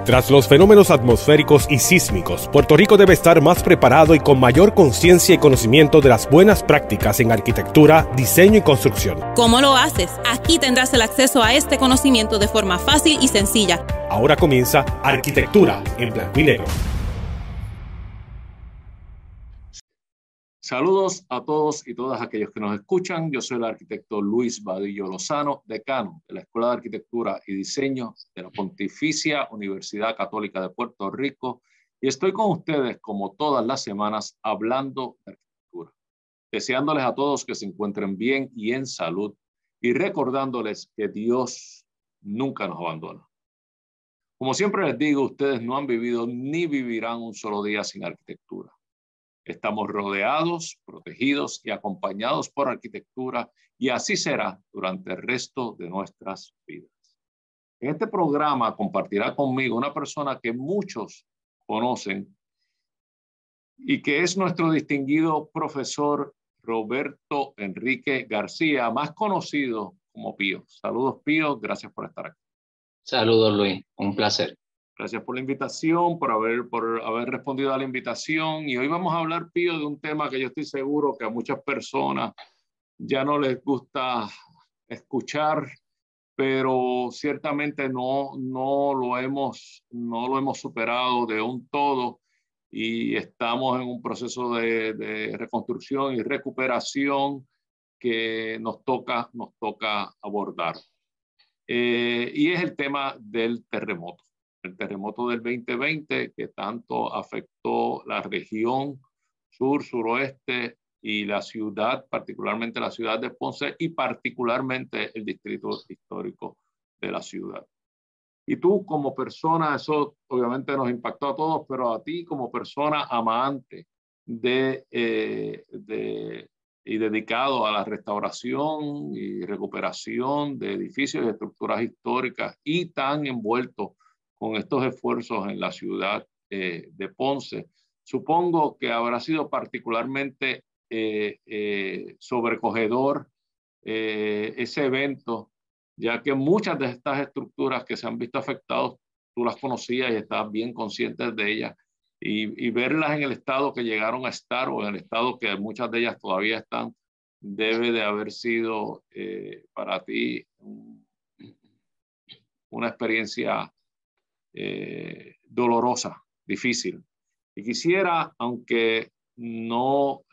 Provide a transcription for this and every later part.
Tras los fenómenos atmosféricos y sísmicos, Puerto Rico debe estar más preparado y con mayor conciencia y conocimiento de las buenas prácticas en arquitectura, diseño y construcción. ¿Cómo lo haces? Aquí tendrás el acceso a este conocimiento de forma fácil y sencilla. Ahora comienza Arquitectura en Blanco y Negro. Saludos a todos y todas aquellos que nos escuchan. Yo soy el arquitecto Luis Vadillo Lozano, decano de la Escuela de Arquitectura y Diseño de la Pontificia Universidad Católica de Puerto Rico y estoy con ustedes como todas las semanas hablando de arquitectura, deseándoles a todos que se encuentren bien y en salud y recordándoles que Dios nunca nos abandona. Como siempre les digo, ustedes no han vivido ni vivirán un solo día sin arquitectura. Estamos rodeados, protegidos y acompañados por arquitectura y así será durante el resto de nuestras vidas. En este programa compartirá conmigo una persona que muchos conocen y que es nuestro distinguido profesor Roberto Enrique García, más conocido como Pío. Saludos, Pío, gracias por estar aquí. Saludos, Luis, un placer. Gracias por la invitación, por haber respondido a la invitación. Y hoy vamos a hablar, Pío, de un tema que yo estoy seguro que a muchas personas ya no les gusta escuchar, pero ciertamente no lo hemos superado de un todo y estamos en un proceso de reconstrucción y recuperación que nos toca abordar. Y es el tema del terremoto. El terremoto del 2020 que tanto afectó la región sur, suroeste y la ciudad, particularmente la ciudad de Ponce y particularmente el distrito histórico de la ciudad. Y tú como persona, eso obviamente nos impactó a todos, pero a ti como persona amante y dedicado a la restauración y recuperación de edificios y estructuras históricas y tan envuelto con estos esfuerzos en la ciudad de Ponce. Supongo que habrá sido particularmente sobrecogedor ese evento, ya que muchas de estas estructuras que se han visto afectadas, tú las conocías y estabas bien consciente de ellas, y verlas en el estado que llegaron a estar o en el estado que muchas de ellas todavía están, debe de haber sido para ti una experiencia dolorosa, difícil. Y quisiera, aunque no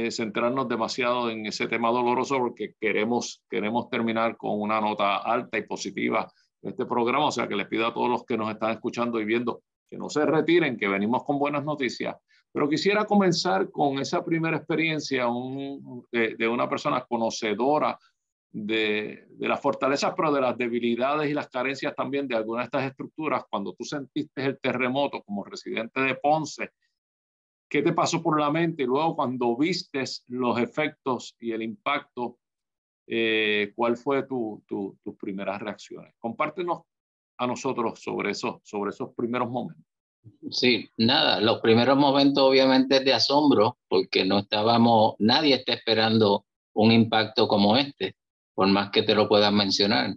centrarnos demasiado en ese tema doloroso, porque queremos terminar con una nota alta y positiva de este programa, o sea que les pido a todos los que nos están escuchando y viendo que no se retiren, que venimos con buenas noticias, pero quisiera comenzar con esa primera experiencia de una persona conocedora de las fortalezas, pero de las debilidades y las carencias también de algunas de estas estructuras. Cuando tú sentiste el terremoto como residente de Ponce, ¿qué te pasó por la mente? Y luego cuando vistes los efectos y el impacto, ¿cuál fue tus primeras reacciones? Compártenos a nosotros sobre esos primeros momentos. Sí, nada, los primeros momentos obviamente es de asombro, porque nadie está esperando un impacto como este, por más que te lo puedan mencionar.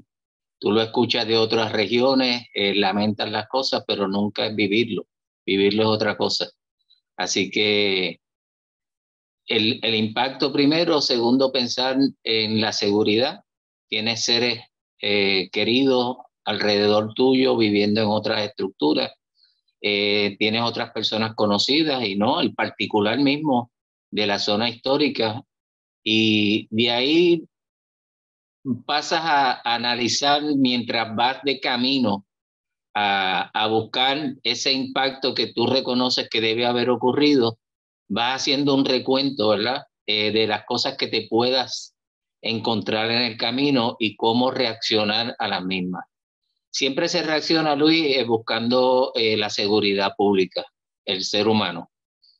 Tú lo escuchas de otras regiones, lamentan las cosas, pero nunca es vivirlo. Vivirlo es otra cosa. Así que el impacto primero, segundo, pensar en la seguridad. Tienes seres queridos alrededor tuyo viviendo en otras estructuras. Tienes otras personas conocidas y no, el particular mismo de la zona histórica. Y de ahí pasas a analizar mientras vas de camino a buscar ese impacto que tú reconoces que debe haber ocurrido. Vas haciendo un recuento, ¿verdad? De las cosas que te puedas encontrar en el camino y cómo reaccionar a las mismas. Siempre se reacciona, Luis, buscando la seguridad pública, el ser humano.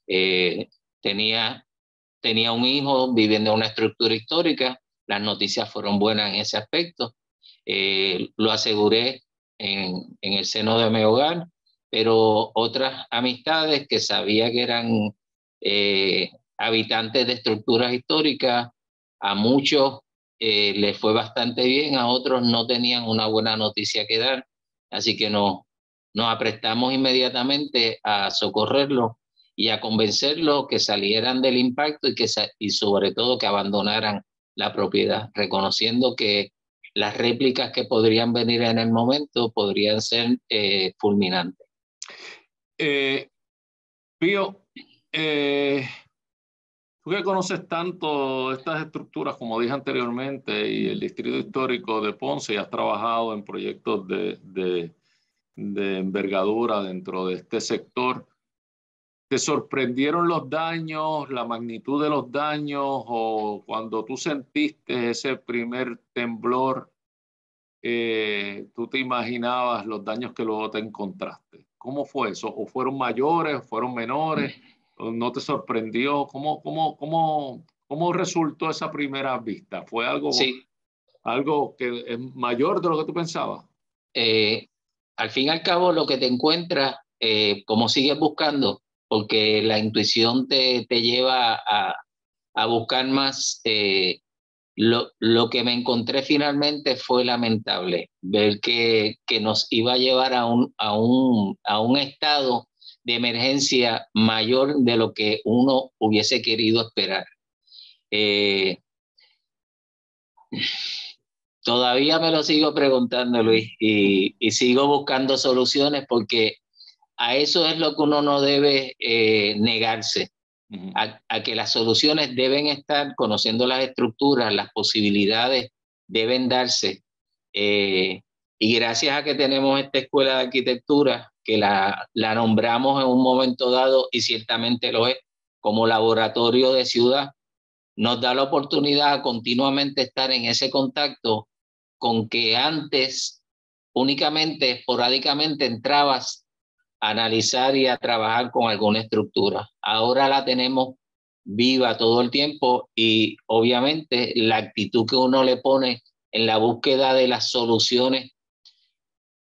Tenía un hijo viviendo en una estructura histórica, las noticias fueron buenas en ese aspecto, lo aseguré en el seno de mi hogar, pero otras amistades que sabía que eran habitantes de estructuras históricas, a muchos les fue bastante bien, a otros no tenían una buena noticia que dar, así que nos nos aprestamos inmediatamente a socorrerlo y a convencerlos que salieran del impacto y sobre todo que abandonaran la propiedad, reconociendo que las réplicas que podrían venir en el momento podrían ser fulminantes. Pío, tú que conoces tanto estas estructuras, como dije anteriormente, y el Distrito Histórico de Ponce, y has trabajado en proyectos de envergadura dentro de este sector, ¿te sorprendieron los daños, la magnitud de los daños, o cuando tú sentiste ese primer temblor, tú te imaginabas los daños que luego te encontraste? ¿Cómo fue eso? ¿O fueron mayores, fueron menores? ¿O no te sorprendió? ¿Cómo resultó esa primera vista? ¿Fue algo, sí, algo que es mayor de lo que tú pensabas? Al fin y al cabo, lo que te encuentras, como sigues buscando, porque la intuición te lleva a buscar más, lo que me encontré finalmente fue lamentable, ver que nos iba a llevar a un estado de emergencia mayor de lo que uno hubiese querido esperar. Todavía me lo sigo preguntando, Luis, y sigo buscando soluciones, porque a eso es lo que uno no debe negarse, a que las soluciones deben estar, conociendo las estructuras, las posibilidades deben darse. Y gracias a que tenemos esta escuela de arquitectura, que la nombramos en un momento dado, y ciertamente lo es, como laboratorio de ciudad, nos da la oportunidad a continuamente estar en ese contacto con que antes únicamente, esporádicamente entrabas a analizar y a trabajar con alguna estructura. Ahora la tenemos viva todo el tiempo, y obviamente la actitud que uno le pone en la búsqueda de las soluciones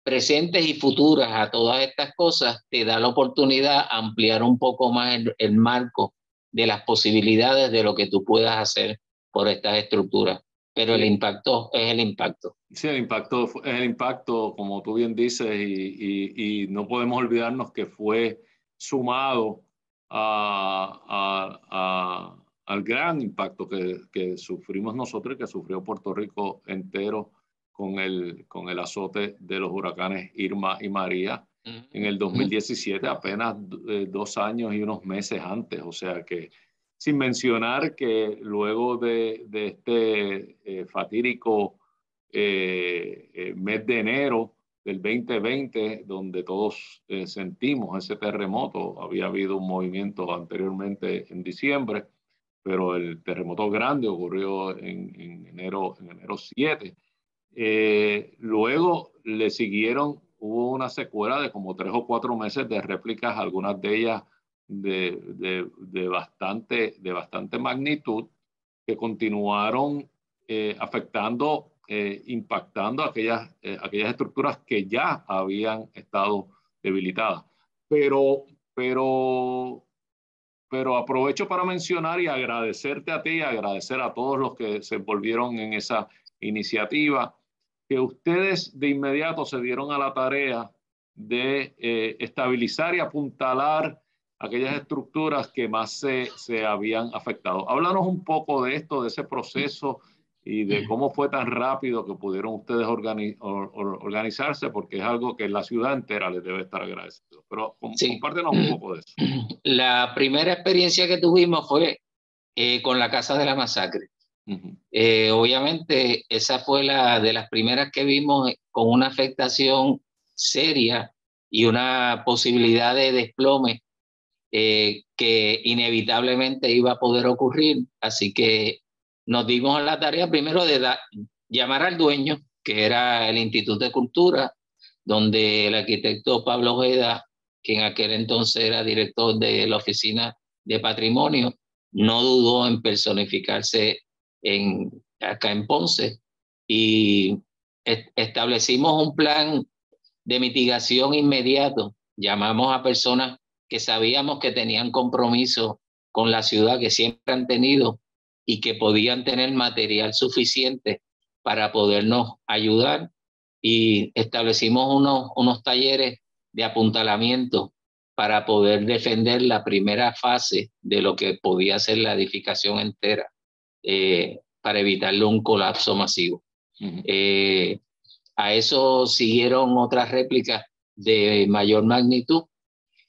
presentes y futuras a todas estas cosas te da la oportunidad a ampliar un poco más el marco de las posibilidades de lo que tú puedas hacer por estas estructuras. Pero el impacto es el impacto. Sí, el impacto es el impacto, como tú bien dices, y no podemos olvidarnos que fue sumado al gran impacto que sufrimos nosotros y que sufrió Puerto Rico entero con el azote de los huracanes Irma y María en el 2017, apenas 2 años y unos meses antes. O sea que, sin mencionar que luego de este fatídico mes de enero del 2020, donde todos sentimos ese terremoto, había habido un movimiento anteriormente en diciembre, pero el terremoto grande ocurrió en enero 7. Luego le siguieron, hubo una secuela de como 3 o 4 meses de réplicas, algunas de ellas de bastante magnitud, que continuaron afectando, impactando aquellas estructuras que ya habían estado debilitadas. Pero aprovecho para mencionar y agradecerte a ti, agradecer a todos los que se envolvieron en esa iniciativa, que ustedes de inmediato se dieron a la tarea de estabilizar y apuntalar aquellas estructuras que más se habían afectado. Háblanos un poco de esto, de ese proceso, y de cómo fue tan rápido que pudieron ustedes organizarse, porque es algo que la ciudad entera les debe estar agradecido. Pero compártenos un poco de eso. La primera experiencia que tuvimos fue con la Casa de la Masacre. Obviamente esa fue de las primeras que vimos con una afectación seria y una posibilidad de desplome que inevitablemente iba a poder ocurrir. Así que nos dimos a la tarea primero de llamar al dueño, que era el Instituto de Cultura, donde el arquitecto Pablo Ojeda, que en aquel entonces era director de la Oficina de Patrimonio, no dudó en personificarse acá en Ponce, y establecimos un plan de mitigación inmediato. Llamamos a personas que sabíamos que tenían compromiso con la ciudad, que siempre han tenido, y que podían tener material suficiente para podernos ayudar, y establecimos unos talleres de apuntalamiento para poder defender la primera fase de lo que podía ser la edificación entera, para evitarle un colapso masivo. A eso siguieron otras réplicas de mayor magnitud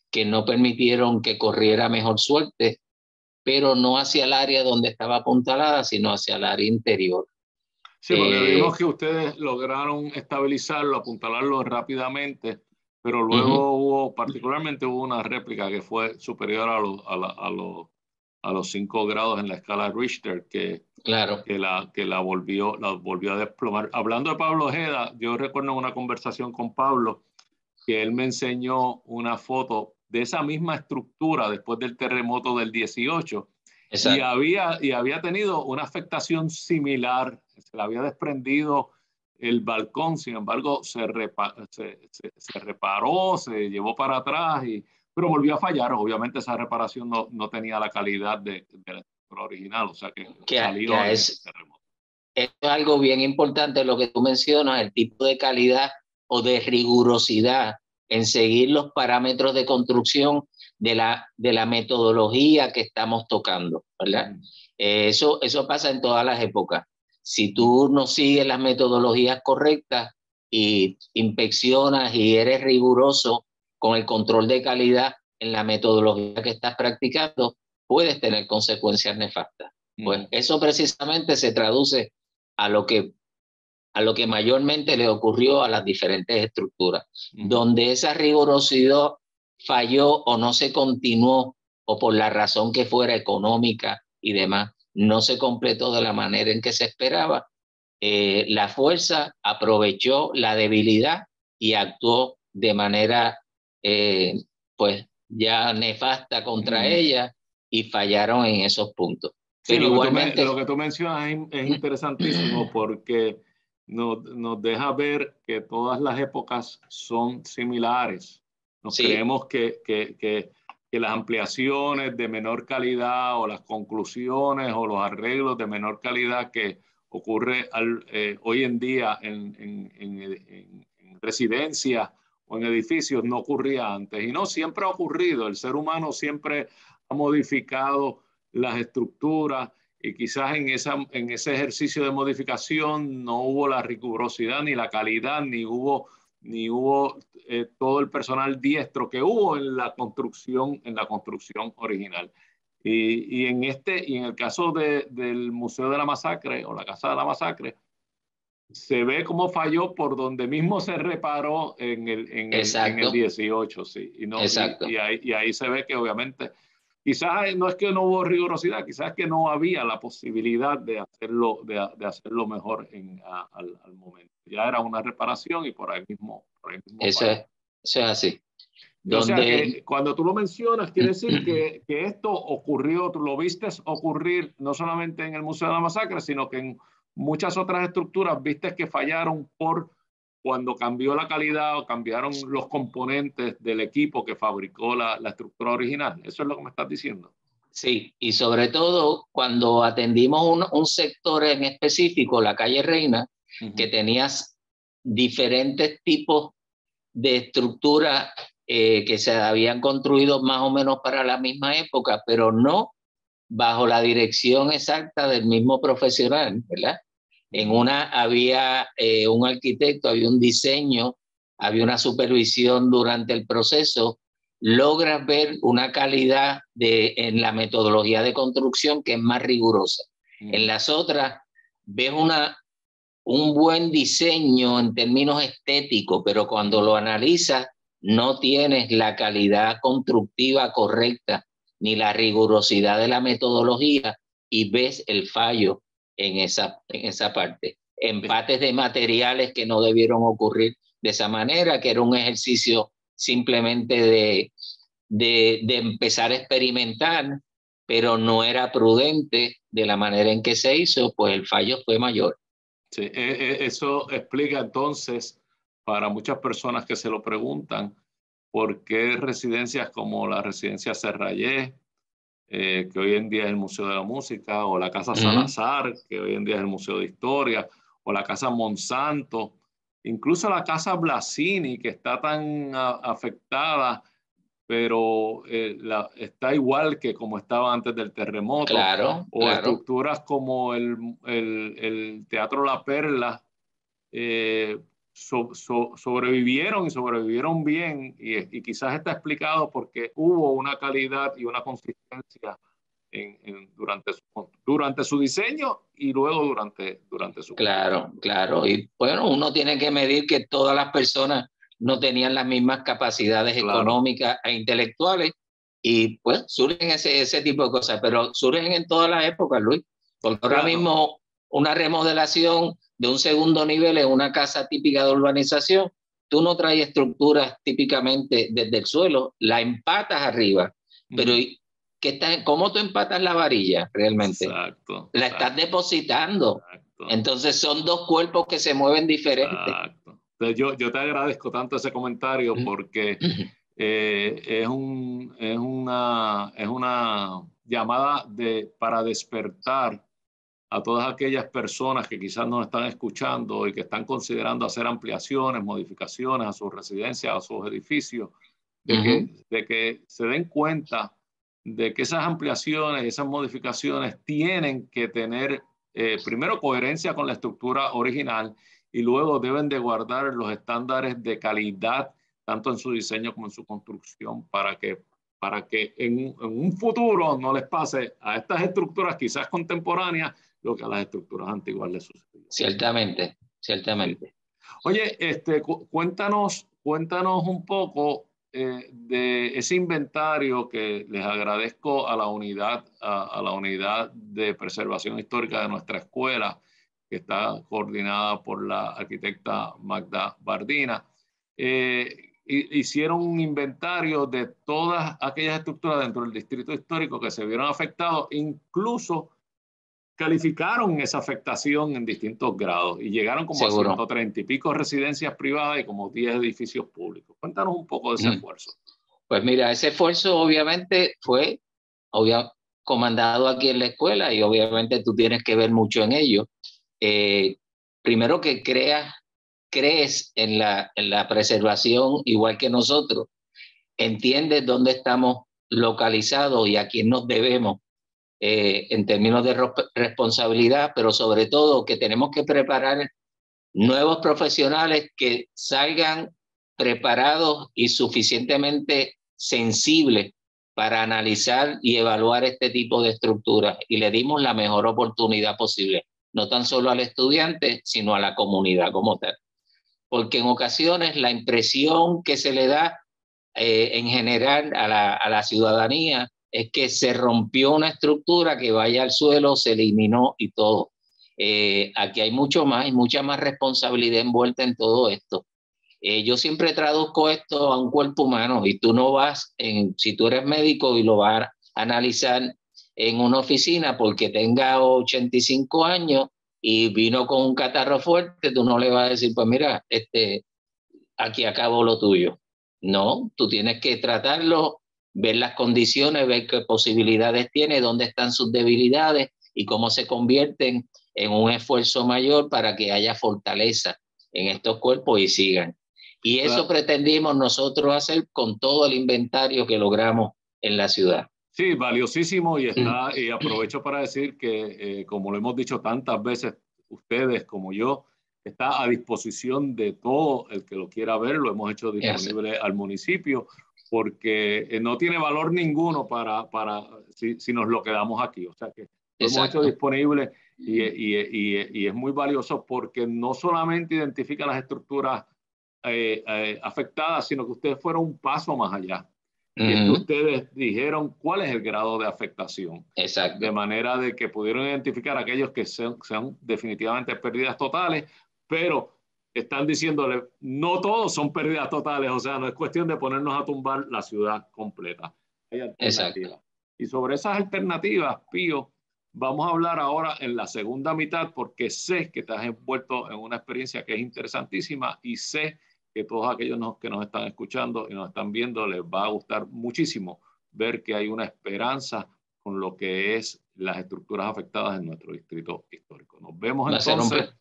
que no permitieron que corriera mejor suerte, pero no hacia el área donde estaba apuntalada, sino hacia el área interior. Sí, porque vimos que ustedes lograron estabilizarlo, apuntalarlo rápidamente, pero luego particularmente hubo una réplica que fue superior a los 5 grados en la escala Richter, que la volvió a desplomar. Hablando de Pablo Ojeda, yo recuerdo una conversación con Pablo que él me enseñó una foto de esa misma estructura después del terremoto del 18. Y había tenido una afectación similar, se le había desprendido el balcón, sin embargo se reparó, se llevó para atrás, pero volvió a fallar. Obviamente esa reparación no tenía la calidad de la estructura original, o sea que salió del terremoto. Es algo bien importante lo que tú mencionas, el tipo de calidad o de rigurosidad en seguir los parámetros de construcción de la metodología que estamos tocando, ¿verdad? Eso pasa en todas las épocas. Si tú no sigues las metodologías correctas y inspeccionas y eres riguroso con el control de calidad en la metodología que estás practicando, puedes tener consecuencias nefastas. Pues eso precisamente se traduce a lo que mayormente le ocurrió a las diferentes estructuras, donde esa rigurosidad falló o no se continuó, o por la razón que fuera económica y demás, no se completó de la manera en que se esperaba. La fuerza aprovechó la debilidad y actuó de manera pues ya nefasta contra ella, y fallaron en esos puntos. Sí, pero igualmente lo que tú mencionas es interesantísimo, porque nos deja ver que todas las épocas son similares. Creemos que las ampliaciones de menor calidad o las conclusiones o los arreglos de menor calidad que ocurre hoy en día en residencias o en edificios no ocurría antes, y no siempre ha ocurrido. El ser humano siempre ha modificado las estructuras, y quizás en ese ejercicio de modificación no hubo la rigurosidad ni la calidad, ni hubo todo el personal diestro que hubo en la construcción original. Y en el caso del Museo de la Masacre o la Casa de la Masacre, se ve cómo falló por donde mismo se reparó en el 18, sí. Y ahí se ve que obviamente quizás no es que no hubo rigurosidad, quizás es que no había la posibilidad de hacerlo mejor al momento. Ya era una reparación y por ahí mismo eso es así. O sea que cuando tú lo mencionas, quiere decir que esto ocurrió, tú lo viste ocurrir no solamente en el Museo de la Masacre, sino que en muchas otras estructuras viste que fallaron cuando cambió la calidad o cambiaron los componentes del equipo que fabricó la estructura original. ¿Eso es lo que me estás diciendo? Sí, y sobre todo cuando atendimos un sector en específico, la calle Reina, que tenías diferentes tipos de estructuras que se habían construido más o menos para la misma época, pero no bajo la dirección exacta del mismo profesional, ¿verdad? En una había un arquitecto, había un diseño, había una supervisión durante el proceso. Logras ver una calidad en la metodología de construcción que es más rigurosa. En las otras ves un buen diseño en términos estéticos, pero cuando lo analizas no tienes la calidad constructiva correcta ni la rigurosidad de la metodología, y ves el fallo en esa parte. Empates de materiales que no debieron ocurrir de esa manera, que era un ejercicio simplemente de empezar a experimentar, pero no era prudente de la manera en que se hizo, pues el fallo fue mayor. Sí, eso explica entonces para muchas personas que se lo preguntan por qué residencias como la residencia Serrayé, que hoy en día es el Museo de la Música, o la Casa Salazar, que hoy en día es el Museo de Historia, o la Casa Monsanto, incluso la casa Blasini, que está tan afectada, pero está igual que como estaba antes del terremoto. Claro, o claro. estructuras como el Teatro La Perla, sobrevivieron y sobrevivieron bien, y quizás está explicado porque hubo una calidad y una consistencia durante su diseño y luego durante su Claro, claro. Y bueno, uno tiene que medir que todas las personas no tenían las mismas capacidades económicas e intelectuales, y pues surgen ese tipo de cosas, pero surgen en todas las épocas, Luis, porque ahora mismo una remodelación de un segundo nivel en una casa típica de urbanización, tú no traes estructuras típicamente desde el suelo, la empatas arriba, pero ¿cómo tú empatas la varilla realmente? Exacto. La estás depositando. Exacto. Entonces son dos cuerpos que se mueven diferentes. Exacto. Entonces yo te agradezco tanto ese comentario, porque es una llamada para despertar a todas aquellas personas que quizás nos están escuchando y que están considerando hacer ampliaciones, modificaciones a sus residencias, a sus edificios, de que se den cuenta de que esas ampliaciones, esas modificaciones tienen que tener primero coherencia con la estructura original, y luego deben de guardar los estándares de calidad tanto en su diseño como en su construcción, para que en un futuro no les pase a estas estructuras quizás contemporáneas lo que a las estructuras antiguas les sucedió. Ciertamente, ciertamente. Sí. Oye, cuéntanos un poco de ese inventario, que les agradezco a la unidad de preservación histórica de nuestra escuela, que está coordinada por la arquitecta Magda Bardina. Hicieron un inventario de todas aquellas estructuras dentro del distrito histórico que se vieron afectados, incluso calificaron esa afectación en distintos grados y llegaron como a 130 y pico residencias privadas y como 10 edificios públicos. Cuéntanos un poco de ese esfuerzo. Pues mira, ese esfuerzo obviamente fue comandado aquí en la escuela, y obviamente tú tienes que ver mucho en ello. Primero que crees en la preservación igual que nosotros, entiendes dónde estamos localizados y a quién nos debemos en términos de responsabilidad, pero sobre todo que tenemos que preparar nuevos profesionales que salgan preparados y suficientemente sensibles para analizar y evaluar este tipo de estructuras, y le dimos la mejor oportunidad posible, no tan solo al estudiante, sino a la comunidad como tal. Porque en ocasiones la impresión que se le da en general a la ciudadanía es que se rompió una estructura, que vaya al suelo, se eliminó y todo. Aquí hay mucha más responsabilidad envuelta en todo esto. Yo siempre traduzco esto a un cuerpo humano, y tú no vas, si tú eres médico y lo vas a analizar en una oficina porque tenga 85 años y vino con un catarro fuerte, tú no le vas a decir, pues mira, aquí acabó lo tuyo. No, tú tienes que tratarlo, ver las condiciones, ver qué posibilidades tiene, dónde están sus debilidades y cómo se convierten en un esfuerzo mayor para que haya fortaleza en estos cuerpos y sigan. Y eso pretendimos nosotros hacer con todo el inventario que logramos en la ciudad. Sí, valiosísimo, y aprovecho para decir que, como lo hemos dicho tantas veces, ustedes como yo, está a disposición de todo el que lo quiera ver. Lo hemos hecho disponible al municipio, porque no tiene valor ninguno si nos lo quedamos aquí. O sea que lo hemos hecho disponible, y es muy valioso, porque no solamente identifica las estructuras afectadas, sino que ustedes fueron un paso más allá. Y es que ustedes dijeron cuál es el grado de afectación. Exacto. De manera de que pudieron identificar aquellos que sean definitivamente pérdidas totales, pero están diciéndole, no todos son pérdidas totales. O sea, no es cuestión de ponernos a tumbar la ciudad completa. Hay alternativas. Exacto. Y sobre esas alternativas, Pío, vamos a hablar ahora en la segunda mitad, porque sé que te has envuelto en una experiencia que es interesantísima, y sé que todos aquellos que nos están escuchando y nos están viendo les va a gustar muchísimo ver que hay una esperanza con lo que es las estructuras afectadas en nuestro distrito histórico. Nos vemos entonces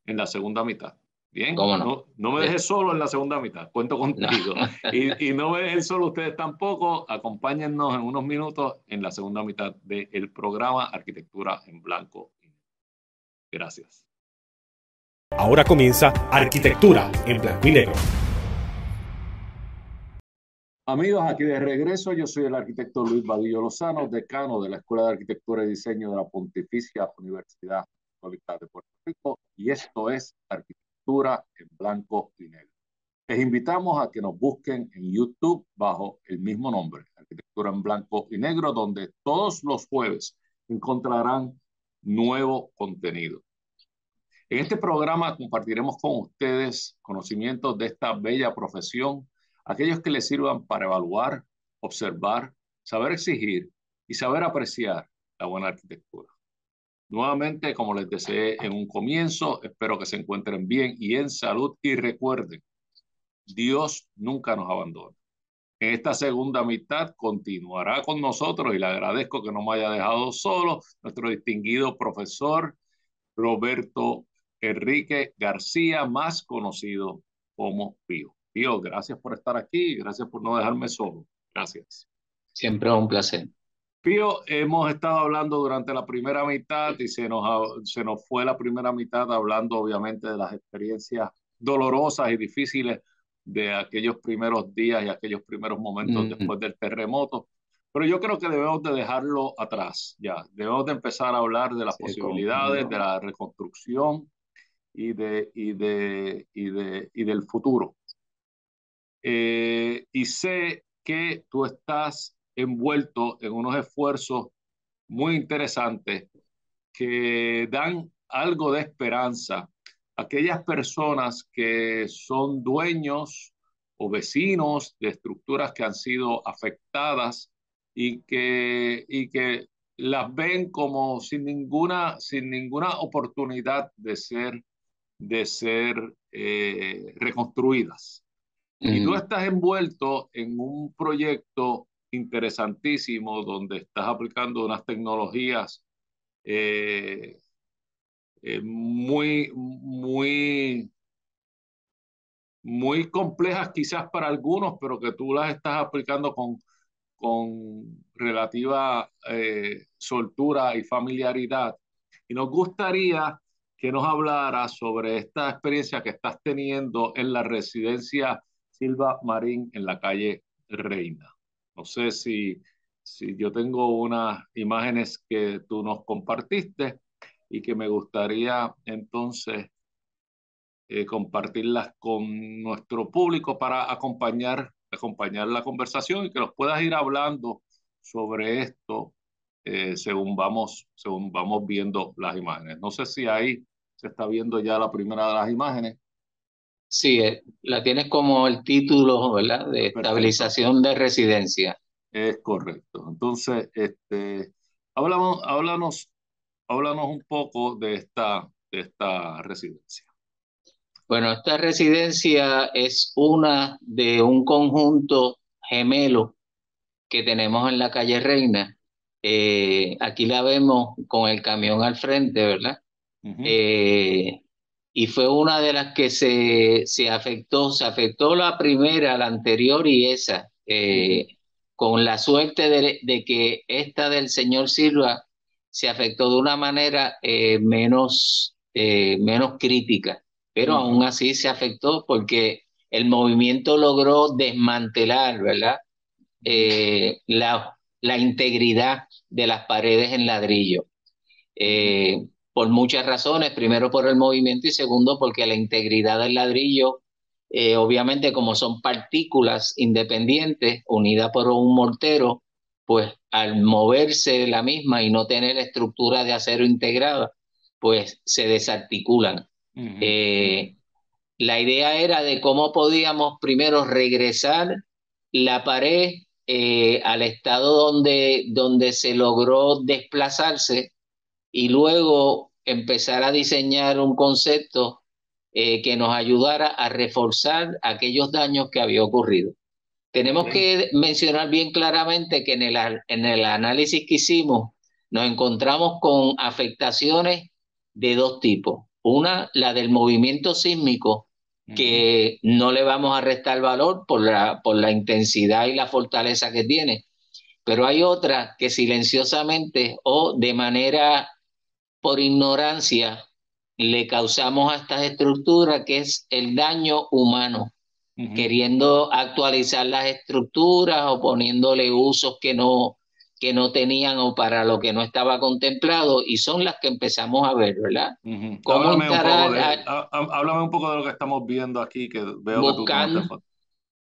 en la segunda mitad. Bien, ¿Cómo no? no me dejes solo en la segunda mitad, cuento contigo. No. Y no me dejen solo ustedes tampoco, acompáñennos en unos minutos en la segunda mitad del programa Arquitectura en Blanco. Gracias. Ahora comienza Arquitectura en Blanco y Negro. Amigos, aquí de regreso, yo soy el arquitecto Luis Vadillo Lozano, decano de la Escuela de Arquitectura y Diseño de la Pontificia Universidad Católica de Puerto Rico, y esto es Arquitectura en Blanco y Negro. Les invitamos a que nos busquen en YouTube bajo el mismo nombre, Arquitectura en Blanco y Negro, donde todos los jueves encontrarán nuevo contenido. En este programa compartiremos con ustedes conocimientos de esta bella profesión, aquellos que les sirvan para evaluar, observar, saber exigir y saber apreciar la buena arquitectura. Nuevamente, como les deseé en un comienzo, espero que se encuentren bien y en salud, y recuerden, Dios nunca nos abandona. En esta segunda mitad continuará con nosotros, y le agradezco que no me haya dejado solo, nuestro distinguido profesor Roberto Enrique García, más conocido como Pío. Pío, gracias por estar aquí, gracias por no dejarme solo. Gracias. Siempre es un placer. Pío, hemos estado hablando durante la primera mitad y se nos fue la primera mitad hablando obviamente de las experiencias dolorosas y difíciles de aquellos primeros días y aquellos primeros momentos después del terremoto. Pero yo creo que debemos de dejarlo atrás ya. Debemos de empezar a hablar de las posibilidades, de la reconstrucción y del futuro. Y sé que tú estás envuelto en unos esfuerzos muy interesantes que dan algo de esperanza a aquellas personas que son dueños o vecinos de estructuras que han sido afectadas y que las ven como sin ninguna oportunidad de ser reconstruidas. Y tú estás envuelto en un proyecto interesantísimo donde estás aplicando unas tecnologías muy, muy, muy complejas quizás para algunos, pero que tú las estás aplicando con relativa soltura y familiaridad. Y nos gustaría que nos hablara sobre esta experiencia que estás teniendo en la residencia Silva Marín en la calle Reina. No sé si yo tengo unas imágenes que tú nos compartiste y que me gustaría entonces compartirlas con nuestro público para acompañar la conversación y que nos puedas ir hablando sobre esto según vamos viendo las imágenes. No sé si ahí se está viendo ya la primera de las imágenes. Sí, la tienes como el título, ¿verdad? De estabilización de residencia. Es correcto. Entonces, háblanos un poco de esta residencia. Bueno, esta residencia es una de un conjunto gemelo que tenemos en la calle Reina. Aquí la vemos con el camión al frente, ¿verdad? Y fue una de las que se afectó. Se afectó la primera, la anterior y esa. Con la suerte de que esta del señor Silva se afectó de una manera menos crítica. Pero aún así se afectó porque el movimiento logró desmantelar, ¿verdad? La integridad de las paredes en ladrillo. Por muchas razones, primero por el movimiento y segundo porque la integridad del ladrillo, obviamente como son partículas independientes unidas por un mortero, pues al moverse la misma y no tener estructura de acero integrada, pues se desarticulan. La idea era de cómo podíamos primero regresar la pared al estado donde se logró desplazarse y luego empezar a diseñar un concepto que nos ayudara a reforzar aquellos daños que había ocurrido. Tenemos que mencionar bien claramente que en el análisis que hicimos nos encontramos con afectaciones de dos tipos. Una, la del movimiento sísmico, que no le vamos a restar valor por la intensidad y la fortaleza que tiene. Pero hay otra que silenciosamente o de manera por ignorancia le causamos a estas estructuras, que es el daño humano, queriendo actualizar las estructuras o poniéndole usos que no tenían o para lo que no estaba contemplado, y son las que empezamos a ver, ¿verdad? ¿Cómo háblame un poco de lo que estamos viendo aquí, que veo que tú tomaste foto.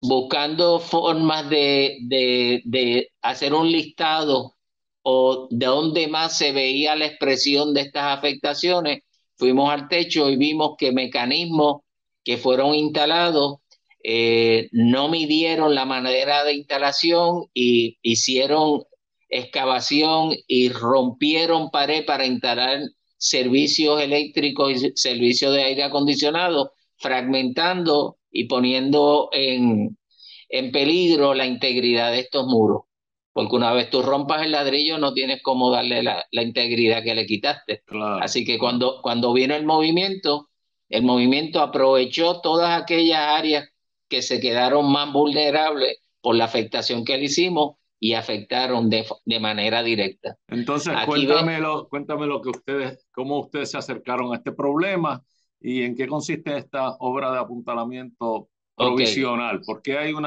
Buscando formas de hacer un listado o de dónde más se veía la expresión de estas afectaciones. Fuimos al techo y vimos que mecanismos que fueron instalados no midieron la manera de instalación y hicieron excavación y rompieron pared para instalar servicios eléctricos y servicios de aire acondicionado, fragmentando y poniendo en peligro la integridad de estos muros. Porque una vez tú rompas el ladrillo no tienes cómo darle la integridad que le quitaste. Claro, así que cuando vino el movimiento aprovechó todas aquellas áreas que se quedaron más vulnerables por la afectación que le hicimos y afectaron de manera directa. Entonces, cuéntame lo que cómo ustedes se acercaron a este problema y en qué consiste esta obra de apuntalamiento provisional. ¿Por qué hay un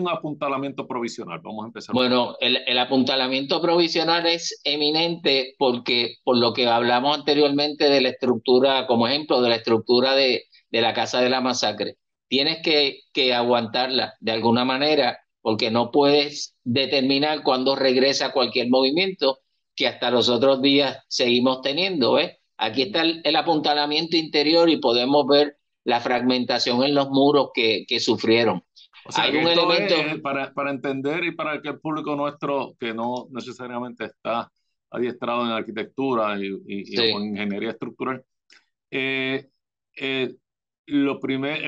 apuntalamiento provisional? Vamos a empezar. Bueno, el apuntalamiento provisional es eminente porque, por lo que hablamos anteriormente de la estructura, como ejemplo, de la estructura de la Casa de la Masacre. Tienes que aguantarla de alguna manera, porque no puedes determinar cuándo regresa cualquier movimiento, que hasta los otros días seguimos teniendo, ¿ves? Aquí está el apuntalamiento interior y podemos ver la fragmentación en los muros que sufrieron. O sea, hay un elemento para entender y para que el público nuestro, que no necesariamente está adiestrado en arquitectura y o en ingeniería estructural, el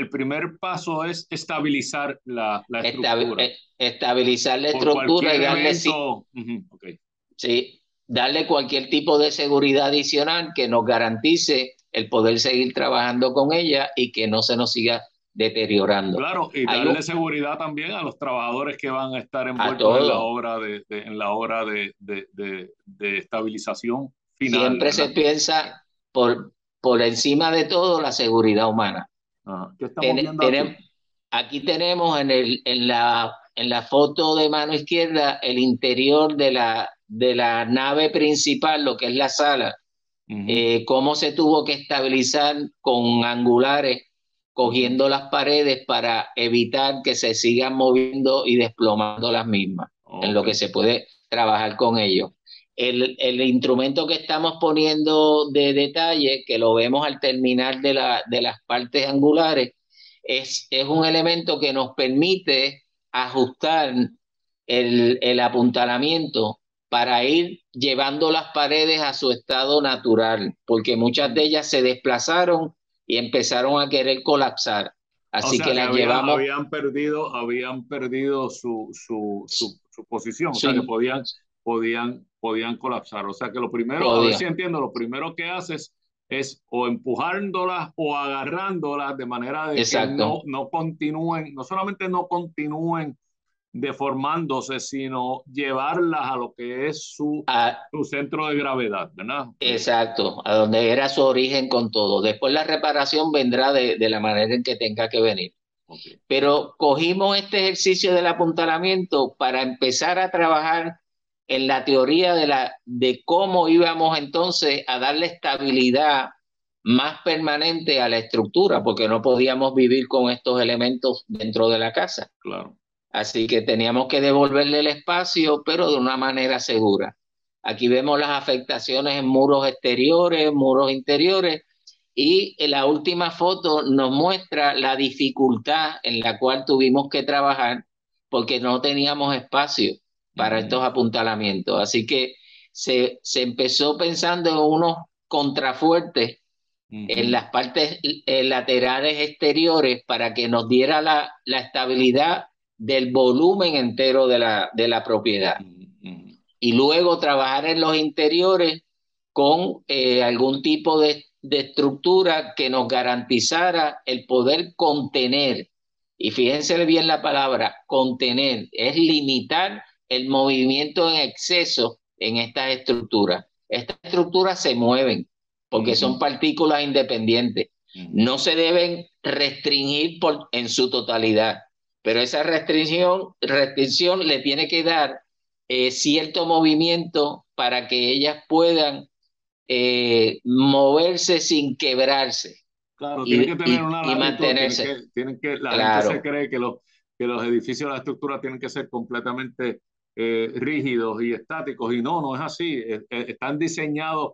primer paso es estabilizar la estructura. Estabilizar la estructura y darle, darle cualquier tipo de seguridad adicional que nos garantice el poder seguir trabajando con ella y que no se nos siga deteriorando. Claro, y darle seguridad también a los trabajadores que van a estar envueltos en la obra de estabilización final. Siempre se piensa por encima de todo la seguridad humana. ¿Qué estamos viendo aquí? Aquí tenemos en la foto de mano izquierda el interior de la nave principal, lo que es la sala, cómo se tuvo que estabilizar con angulares, cogiendo las paredes para evitar que se sigan moviendo y desplomando las mismas, en lo que se puede trabajar con ellos. El instrumento que estamos poniendo de detalle, que lo vemos al terminar de las partes angulares, es un elemento que nos permite ajustar el apuntalamiento para ir llevando las paredes a su estado natural, porque muchas de ellas se desplazaron y empezaron a querer colapsar. Así que las llevamos. Habían perdido su posición, o sea que podían colapsar. O sea que lo primero, a ver si entiendo, lo primero que haces es o empujándolas o agarrándolas de manera de que no continúen, no solamente no continúen deformándose, sino llevarlas a lo que es su centro de gravedad, ¿verdad? Exacto, a donde era su origen con todo. Después la reparación vendrá de la manera en que tenga que venir. Pero cogimos este ejercicio del apuntalamiento para empezar a trabajar en la teoría de cómo íbamos entonces a darle estabilidad más permanente a la estructura, porque no podíamos vivir con estos elementos dentro de la casa. Claro. Así que teníamos que devolverle el espacio, pero de una manera segura. Aquí vemos las afectaciones en muros exteriores, muros interiores, y en la última foto nos muestra la dificultad en la cual tuvimos que trabajar porque no teníamos espacio para estos apuntalamientos. Así que se empezó pensando en unos contrafuertes en las partes laterales exteriores para que nos diera la estabilidad del volumen entero de la propiedad. Y luego trabajar en los interiores con algún tipo de de estructura que nos garantizara el poder contener, y fíjense bien la palabra, contener, es limitar el movimiento en exceso en estas estructuras. Estas estructuras se mueven porque son partículas independientes. No se deben restringir en su totalidad, pero esa restricción le tiene que dar cierto movimiento para que ellas puedan moverse sin quebrarse. Claro, tienen que tener una y latitud, mantenerse. La gente se cree que los edificios, las estructuras tienen que ser completamente rígidos y estáticos, y no es así. Están diseñados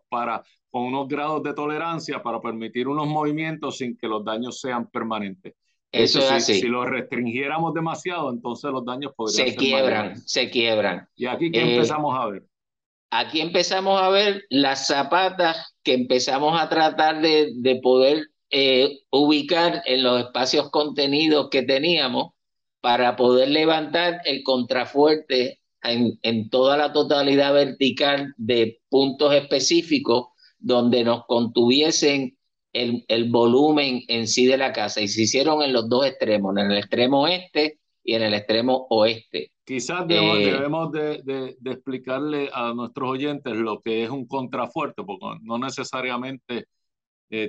con unos grados de tolerancia para permitir unos movimientos sin que los daños sean permanentes. De Eso hecho, es así. Si los restringiéramos demasiado, entonces los daños podrían ser mayores. Se quiebran. ¿Y aquí qué empezamos a ver? Aquí empezamos a ver las zapatas que empezamos a tratar de poder ubicar en los espacios contenidos que teníamos para poder levantar el contrafuerte en toda la totalidad vertical de puntos específicos donde nos contuviesen el volumen en sí de la casa. Y se hicieron en los dos extremos, en el extremo este y en el extremo oeste. Quizás debemos de explicarle a nuestros oyentes lo que es un contrafuerte, porque no necesariamente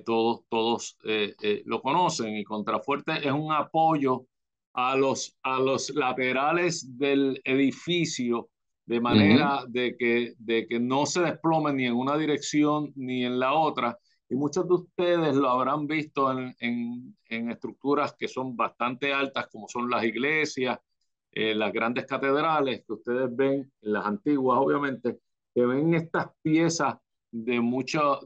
todos lo conocen. Y contrafuerte es un apoyo a los laterales del edificio, de manera de que no se desplomen ni en una dirección ni en la otra. Y muchos de ustedes lo habrán visto en estructuras que son bastante altas, como son las iglesias, las grandes catedrales que ustedes ven, las antiguas obviamente, que ven estas piezas de mucho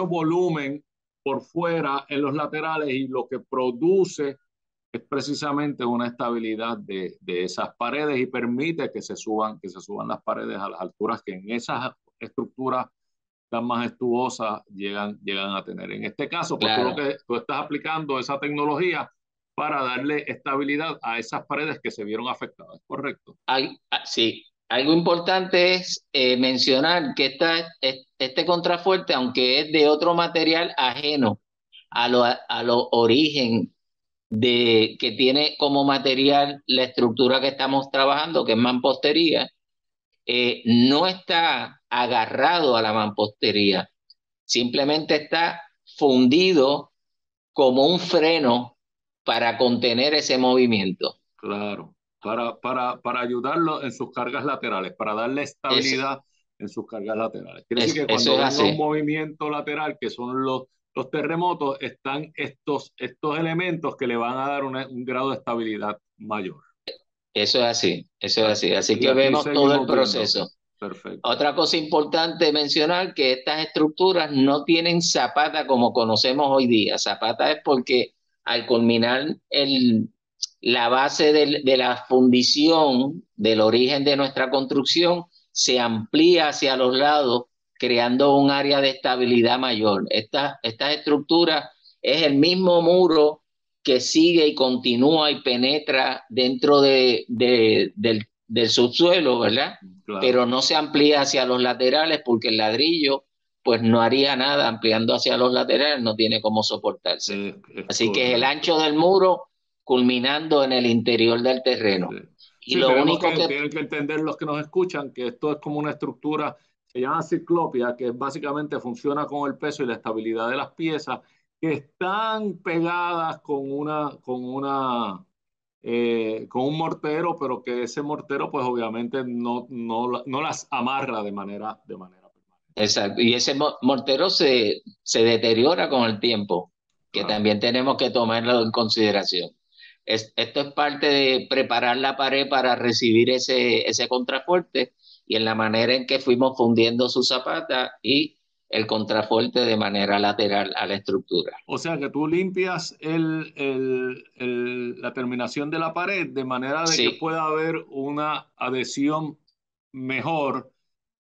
volumen por fuera en los laterales, y lo que produce es precisamente una estabilidad de esas paredes, y permite que se suban las paredes a las alturas que en esas estructuras tan majestuosas llegan a tener. En este caso, pues claro, tú estás aplicando esa tecnología para darle estabilidad a esas paredes que se vieron afectadas, ¿correcto? Sí, algo importante es mencionar que este contrafuerte, aunque es de otro material ajeno a lo origen que tiene como material la estructura que estamos trabajando, que es mampostería, no está agarrado a la mampostería, simplemente está fundido como un freno para contener ese movimiento. Claro, para ayudarlo en sus cargas laterales, para darle estabilidad en sus cargas laterales. Quiere decir que cuando venga un movimiento lateral, que son los terremotos, están estos elementos que le van a dar un grado de estabilidad mayor. Eso es así, eso es así. Así que vemos todo el proceso. Perfecto. Otra cosa importante mencionar, que estas estructuras no tienen zapata como conocemos hoy día. Zapata es porque al culminar la base de la fundición del origen de nuestra construcción, se amplía hacia los lados, creando un área de estabilidad mayor. Estas estructuras es el mismo muro que sigue y continúa y penetra dentro del subsuelo, ¿verdad? Claro. Pero no se amplía hacia los laterales porque el ladrillo pues no haría nada ampliando hacia los laterales, no tiene cómo soportarse. Así que es el ancho del muro culminando en el interior del terreno. Sí. Y lo único que tienen que entender los que nos escuchan, que esto es como una estructura, se llama ciclopia, que básicamente funciona con el peso y la estabilidad de las piezas, que están pegadas con un mortero, pero que ese mortero pues obviamente no las amarra de manera permanente. Exacto, y ese mortero se deteriora con el tiempo, que también tenemos que tomarlo en consideración. Esto es parte de preparar la pared para recibir ese contrafuerte, y en la manera en que fuimos fundiendo su zapata y el contrafuerte de manera lateral a la estructura. O sea que tú limpias la terminación de la pared de manera de que pueda haber una adhesión mejor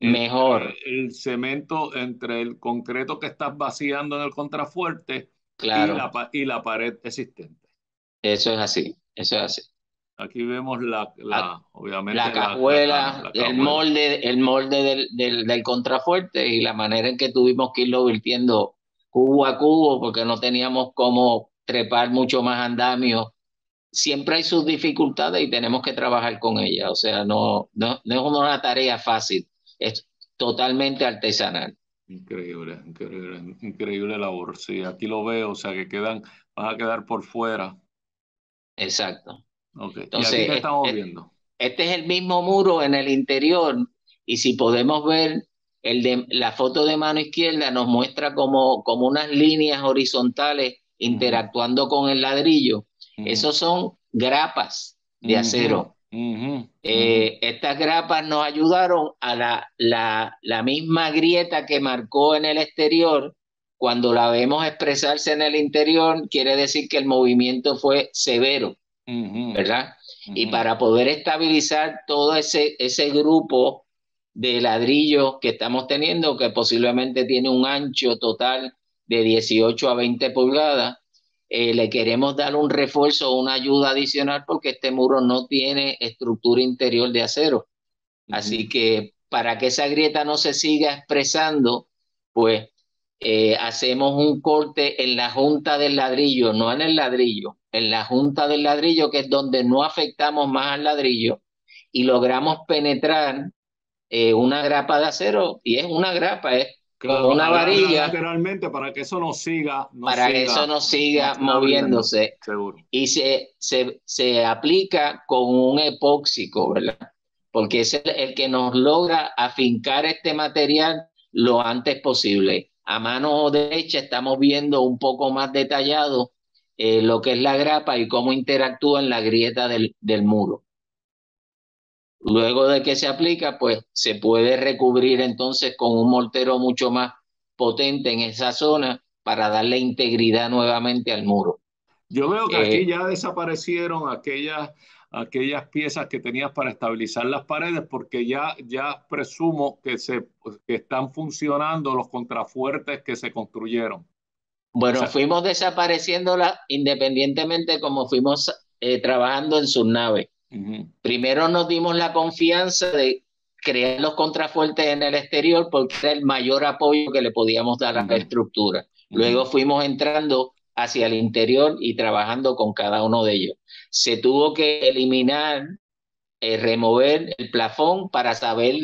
entre el cemento, entre el concreto que estás vaciando en el contrafuerte, claro, y la pared existente. Eso es así, eso es así. Aquí vemos obviamente la cajuela, la cajuela. el molde del contrafuerte y la manera en que tuvimos que irlo virtiendo cubo a cubo porque no teníamos cómo trepar mucho más andamio. Siempre hay sus dificultades y tenemos que trabajar con ellas. O sea, no es una tarea fácil, es totalmente artesanal. Increíble, increíble, increíble labor. Sí, aquí lo veo, o sea que van a quedar por fuera. Exacto. Ok, y aquí Entonces, que estamos viendo. este es el mismo muro en el interior y si podemos ver la foto de mano izquierda nos muestra como unas líneas horizontales Ujú, interactuando con el ladrillo. ujú, Esos son grapas de ujú, acero. ujú, ujú, Estas grapas nos ayudaron a la misma grieta que marcó en el exterior. Cuando la vemos expresarse en el interior, quiere decir que el movimiento fue severo, ujú, ¿verdad? Y ujú, para poder estabilizar todo ese grupo de ladrillos que estamos teniendo, que posiblemente tiene un ancho total de 18 a 20 pulgadas, le queremos dar un refuerzo, una ayuda adicional, porque este muro no tiene estructura interior de acero. ujú. Así que para que esa grieta no se siga expresando, pues hacemos un corte en la junta del ladrillo, no en el ladrillo, en la junta del ladrillo, que es donde no afectamos más al ladrillo, y logramos penetrar una grapa de acero, y es una grapa, es como Claro, una varilla lateralmente para que eso para que eso no no siga siga abriendo, moviéndose. seguro. Y se aplica con un epóxico, ¿verdad? Porque es el que nos logra afincar este material lo antes posible. A mano derecha estamos viendo un poco más detallado lo que es la grapa y cómo interactúa en la grieta del muro. Luego de que se aplica, pues se puede recubrir entonces con un mortero mucho más potente en esa zona para darle integridad nuevamente al muro. Yo veo que aquí Eh, ya desaparecieron aquellas piezas que tenías para estabilizar las paredes, porque ya presumo que están funcionando los contrafuertes que se construyeron. O bueno, sea, fuimos desapareciéndola independientemente como fuimos trabajando en sus naves. ujú, Primero nos dimos la confianza de crear los contrafuertes en el exterior porque era el mayor apoyo que le podíamos dar a la ujú, estructura. ujú. Luego fuimos entrando hacia el interior y trabajando con cada uno de ellos. Se tuvo que eliminar, remover el plafón para saber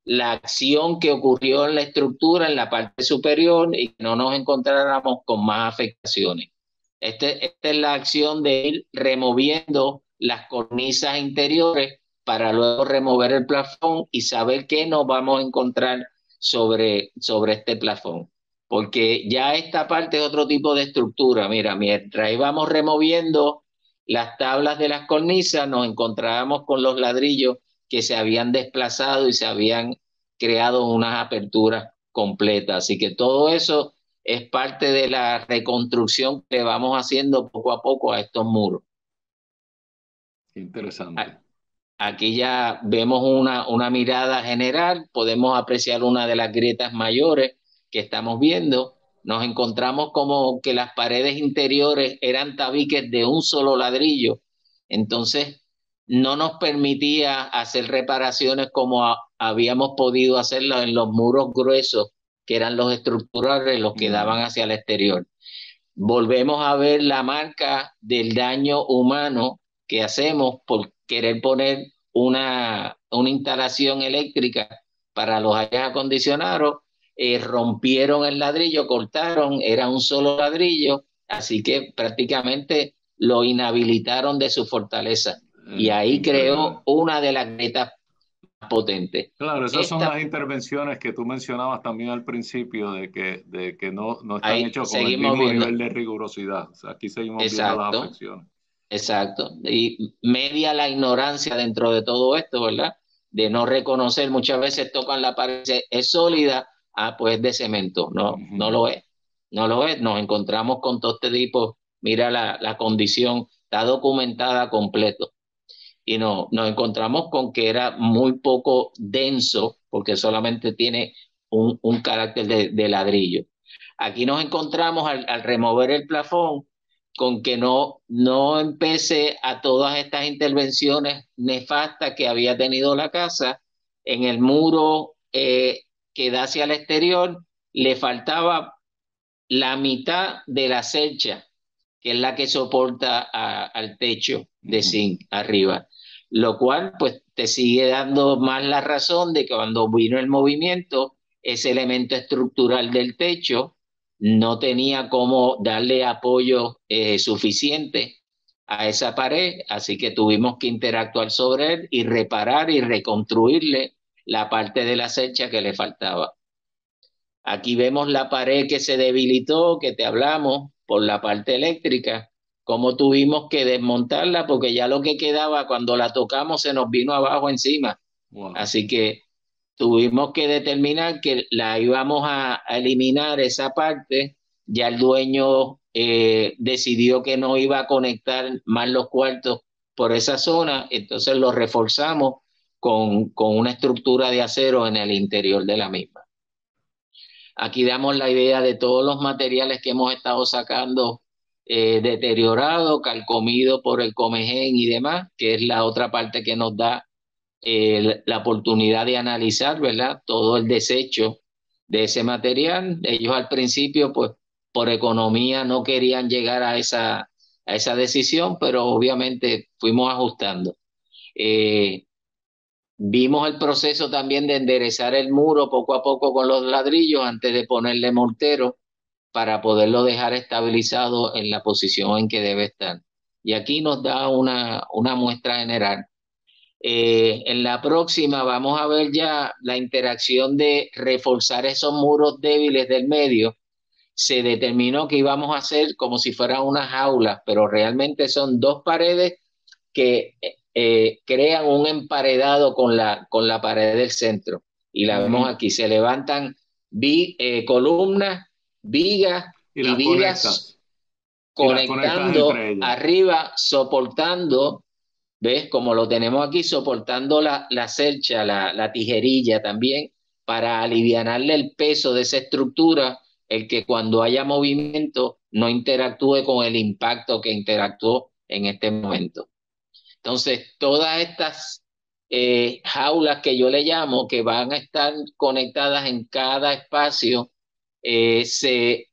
la acción que ocurrió en la estructura en la parte superior y que no nos encontráramos con más afectaciones. Esta es la acción de ir removiendo las cornisas interiores para luego remover el plafón y saber qué nos vamos a encontrar sobre este plafón. Porque ya esta parte es otro tipo de estructura. Mira, mientras íbamos removiendo las tablas de las cornisas, nos encontrábamos con los ladrillos que se habían desplazado y se habían creado unas aperturas completas. Así que todo eso es parte de la reconstrucción que vamos haciendo poco a poco a estos muros. Qué interesante. Aquí ya vemos una mirada general, podemos apreciar una de las grietas mayores que estamos viendo. Nos encontramos como que las paredes interiores eran tabiques de un solo ladrillo, entonces no nos permitía hacer reparaciones como habíamos podido hacerlo en los muros gruesos, que eran los estructurales, los que daban Ujú. hacia el exterior. Volvemos a ver la marca del daño humano que hacemos por querer poner una instalación eléctrica para los aires acondicionados. Rompieron el ladrillo, cortaron, era un solo ladrillo, así que prácticamente lo inhabilitaron de su fortaleza. Y ahí Increíble. creó una de las grietas más potentes. Claro, esas son Esta, las intervenciones que tú mencionabas también al principio, de que no están ahí hechos con el seguimos mismo viendo, nivel de rigurosidad. O sea, aquí seguimos viendo las exacto. afecciones. Exacto. Y media la ignorancia dentro de todo esto, ¿verdad? De no reconocer, muchas veces tocan la pared, es sólida, pues de cemento. No, no Ujú. lo es. No lo es. Nos encontramos con todo este tipo, mira la condición, está documentada completo. Y no, nos encontramos con que era muy poco denso, porque solamente tiene un carácter de ladrillo. Aquí nos encontramos al remover el plafón con que no empecé a todas estas intervenciones nefastas que había tenido la casa. En el muro que da hacia el exterior le faltaba la mitad de la cercha, que es la que soporta al techo de zinc arriba, lo cual pues te sigue dando más la razón de que cuando vino el movimiento, ese elemento estructural del techo no tenía cómo darle apoyo suficiente a esa pared, así que tuvimos que interactuar sobre él y reparar y reconstruirle la parte de la cercha que le faltaba. Aquí vemos la pared que se debilitó, que te hablamos, por la parte eléctrica, cómo tuvimos que desmontarla porque ya lo que quedaba cuando la tocamos se nos vino abajo encima. Wow. Así que tuvimos que determinar que la íbamos a eliminar esa parte. Ya el dueño decidió que no iba a conectar más los cuartos por esa zona, entonces lo reforzamos con una estructura de acero en el interior de la misma. Aquí damos la idea de todos los materiales que hemos estado sacando deteriorado, carcomido por el comején y demás, que es la otra parte que nos da la oportunidad de analizar, ¿verdad? Todo el desecho de ese material. Ellos al principio, pues, por economía no querían llegar a esa decisión, pero obviamente fuimos ajustando. Vimos el proceso también de enderezar el muro poco a poco con los ladrillos antes de ponerle mortero para poderlo dejar estabilizado en la posición en que debe estar. Y aquí nos da una muestra general. En la próxima vamos a ver ya la interacción de reforzar esos muros débiles del medio. Se determinó que íbamos a hacer como si fueran unas jaulas, pero realmente son dos paredes que crean un emparedado con la pared del centro. Y la vemos aquí, se levantan columnas, vigas y vigas conectando arriba, soportando, ¿ves? Como lo tenemos aquí, soportando la cercha, la tijerilla también, para alivianarle el peso de esa estructura, el que cuando haya movimiento no interactúe con el impacto que interactuó en este momento. Entonces, todas estas jaulas que yo le llamo, que van a estar conectadas en cada espacio, se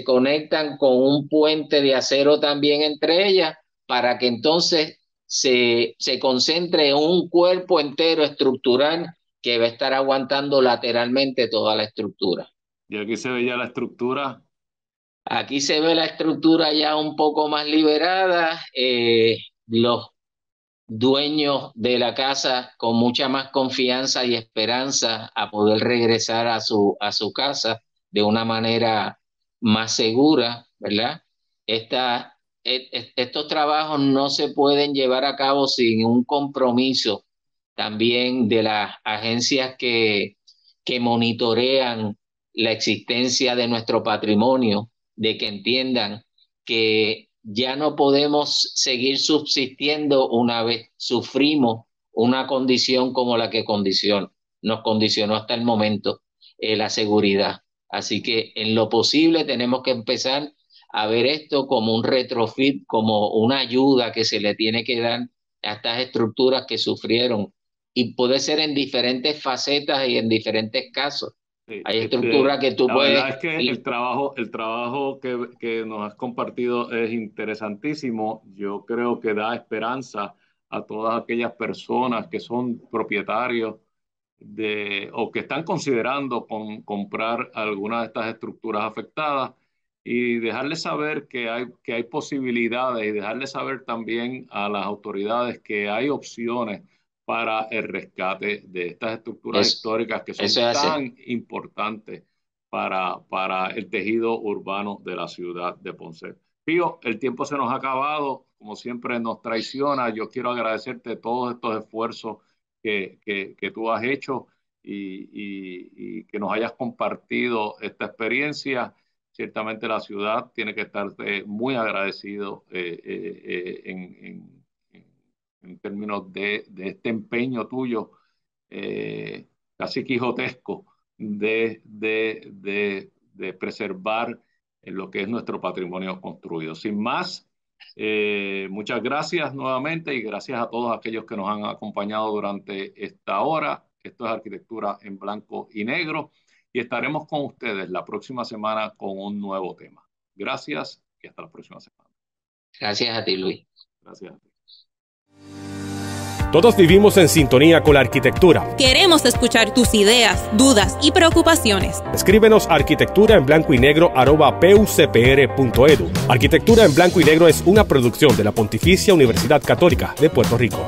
conectan con un puente de acero también entre ellas, para que entonces se concentre en un cuerpo entero estructural que va a estar aguantando lateralmente toda la estructura. Y aquí se ve ya la estructura. Aquí se ve la estructura ya un poco más liberada. Los dueños de la casa con mucha más confianza y esperanza a poder regresar a su casa de una manera más segura, ¿verdad? Estos trabajos no se pueden llevar a cabo sin un compromiso también de las agencias que monitorean la existencia de nuestro patrimonio, de que entiendan que ya no podemos seguir subsistiendo una vez sufrimos una condición como la que nos condicionó hasta el momento la seguridad. Así que en lo posible tenemos que empezar a ver esto como un retrofit, como una ayuda que se le tiene que dar a estas estructuras que sufrieron. Y puede ser en diferentes facetas y en diferentes casos. Hay estructuras que tú puedes... La verdad es que el trabajo que nos has compartido es interesantísimo. Yo creo que da esperanza a todas aquellas personas que son propietarios o que están considerando comprar alguna de estas estructuras afectadas, y dejarles saber que hay posibilidades, y dejarles saber también a las autoridades que hay opciones para el rescate de estas estructuras históricas que son tan importantes para el tejido urbano de la ciudad de Ponce. Pío, el tiempo se nos ha acabado, como siempre nos traiciona. Yo quiero agradecerte todos estos esfuerzos que tú has hecho y que nos hayas compartido esta experiencia. Ciertamente la ciudad tiene que estar muy agradecido en términos de este empeño tuyo, casi quijotesco, de preservar lo que es nuestro patrimonio construido. Sin más, Muchas gracias nuevamente y gracias a todos aquellos que nos han acompañado durante esta hora. Esto es Arquitectura en Blanco y Negro y estaremos con ustedes la próxima semana con un nuevo tema. Gracias y hasta la próxima semana. Gracias a ti, Luis. Gracias a ti. Todos vivimos en sintonía con la arquitectura. Queremos escuchar tus ideas, dudas y preocupaciones. Escríbenos a arquitecturaenblancoynegro@pucpr.edu. Arquitectura en Blanco y Negro es una producción de la Pontificia Universidad Católica de Puerto Rico.